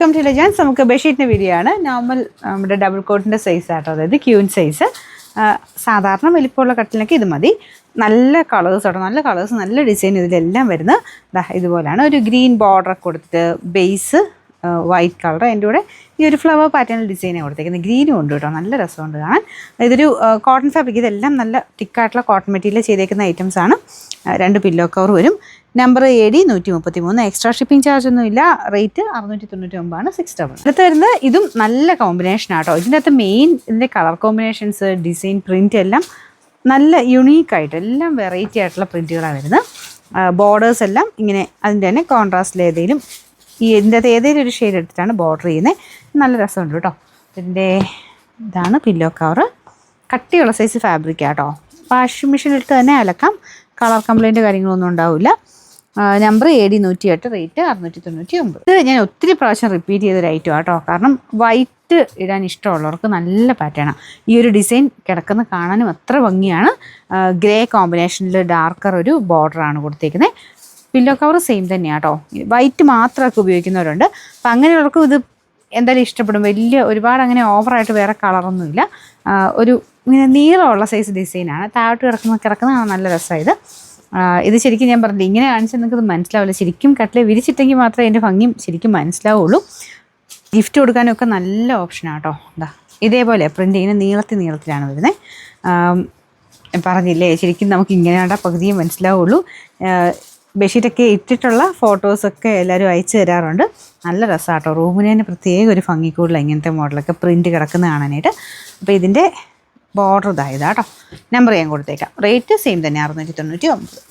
Welcome to legends. നമുക്ക് ബെഡ്ഷീറ്റിൻ്റെ video ആണ്. നോർമൽ നമ്മുടെ ഡബിൾ കോട്ടിൻ്റെ സൈസ് ആട്ടോ, അതായത് ക്യൂൻ സൈസ്. സാധാരണ വലിപ്പമുള്ള കട്ടിലൊക്കെ ഇത് മതി. നല്ല കളേഴ്സ് ആട്ടോ, നല്ല കളേഴ്സ്, നല്ല ഡിസൈൻ ഇതിലെല്ലാം വരുന്നത് ഇതുപോലെയാണ്. ഒരു ഗ്രീൻ ബോർഡർ കൊടുത്തിട്ട് ബേസ് വൈറ്റ് കളർ, അതിൻ്റെ കൂടെ ഈ ഒരു ഫ്ലവർ പാറ്റേണിൽ ഡിസൈനാണ് കൊടുത്തേക്കുന്നത്. ഗ്രീനും ഉണ്ട് കേട്ടോ, നല്ല രസമുണ്ട് കാണാൻ. ഇതൊരു കോട്ടൺ ഫാബ്രിക്, ഇതെല്ലാം നല്ല തിക്കായിട്ടുള്ള കോട്ടൺ മെറ്റീരിയൽ ചെയ്തേക്കുന്ന ഐറ്റംസാണ്. 2 പില്ലോ കവർ വരും. Number AD 133. Extra shipping charge ഒന്നുമില്ല. റേറ്റ് 699, 6 അടുത്ത് വരുന്നത് ഇതും നല്ല കോമ്പിനേഷൻ ആട്ടോ. ഇതിൻ്റെ അകത്ത് മെയിൻ ഇതിൻ്റെ കളർ കോമ്പിനേഷൻസ്, ഡിസൈൻ, പ്രിൻ്റ് എല്ലാം നല്ല യുണീക്കായിട്ട് എല്ലാം വെറൈറ്റി ആയിട്ടുള്ള പ്രിൻറ്റുകളാണ് വരുന്നത്. ബോർഡേഴ്സ് എല്ലാം ഇങ്ങനെ അതിൻ്റെ തന്നെ കോൺട്രാസ്റ്റിൽ ഏതെങ്കിലും ഇതിൻ്റെ അകത്ത് ഏതെങ്കിലും ഒരു ഷെയ്ഡ് എടുത്തിട്ടാണ് ബോർഡർ ചെയ്യുന്നത്. നല്ല രസമുണ്ട് കേട്ടോ. ഇതിൻ്റെ ഇതാണ് പില്ലോ കവർ. കട്ടിയുള്ള സൈസ് ഫാബ്രിക് ആട്ടോ. വാഷിംഗ് മെഷീനിലിട്ട് തന്നെ അലക്കാം. കളർ കംപ്ലൈൻറ്റ് കാര്യങ്ങളൊന്നും ഉണ്ടാവില്ല. Number AD 108, rate 699. ഇത് ഞാൻ ഒത്തിരി പ്രാവശ്യം റിപ്പീറ്റ് ചെയ്തൊരു ഐറ്റം ആട്ടോ. കാരണം വൈറ്റ് ഇടാൻ ഇഷ്ടമുള്ളവർക്ക് നല്ല പാറ്റേണാണ്. ഈ ഒരു ഡിസൈൻ കിടക്കുന്ന കാണാനും അത്ര ഭംഗിയാണ്. ഗ്രേ കോമ്പിനേഷനിൽ ഡാർക്കർ ഒരു ബോർഡറാണ് കൊടുത്തേക്കുന്നത്. പില്ലോ കവർ സെയിം തന്നെയാണ് കേട്ടോ. വൈറ്റ് മാത്രമൊക്കെ ഉപയോഗിക്കുന്നവരുണ്ട്. അപ്പം അങ്ങനെയുള്ളവർക്കും ഇത് എന്തായാലും ഇഷ്ടപ്പെടും. ഒരുപാട് അങ്ങനെ ഓവറായിട്ട് വേറെ കളറൊന്നുമില്ല. ഒരു ഇങ്ങനെ നീളമുള്ള സൈസ് ഡിസൈനാണ്. താഴോട്ട് കിടക്കുന്ന നല്ല രസമാണ് ഇത് ശരിക്കും ഞാൻ പറഞ്ഞില്ല, ഇങ്ങനെ കാണിച്ചാൽ നിങ്ങൾക്കത് മനസ്സിലാവില്ല. ശരിക്കും കട്ടിലെ വിരിച്ചിട്ടെങ്കിൽ മാത്രമേ അതിൻ്റെ ഭംഗിയും ശരിക്കും മനസ്സിലാവുള്ളൂ. ഗിഫ്റ്റ് കൊടുക്കാനും ഒക്കെ നല്ല ഓപ്ഷനാണ് കേട്ടോ. ഇതേപോലെ പ്രിൻ്റ് ഇങ്ങനെ നീളത്തിലാണ് വരുന്നത്. പറഞ്ഞില്ലേ, ശരിക്കും നമുക്ക് ഇങ്ങനെയാണ് പകുതിയും മനസ്സിലാവുള്ളൂ. ബെഡ്ഷീറ്റൊക്കെ ഇട്ടിട്ടുള്ള ഫോട്ടോസൊക്കെ എല്ലാവരും അയച്ചു തരാറുണ്ട്. നല്ല രസമാണ് കേട്ടോ. റൂമിന് തന്നെ പ്രത്യേക ഒരു ഭംഗി കൂടുതലാണ് ഇങ്ങനത്തെ മോഡലൊക്കെ പ്രിൻ്റ് കിടക്കുന്ന കാണാനായിട്ട്. അപ്പോൾ ഇതിൻ്റെ ബോർഡർ ഇതായതാട്ടോ. നമ്പർ ഞാൻ കൊടുത്തേക്കാം. റേറ്റ് സെയിം തന്നെ 699.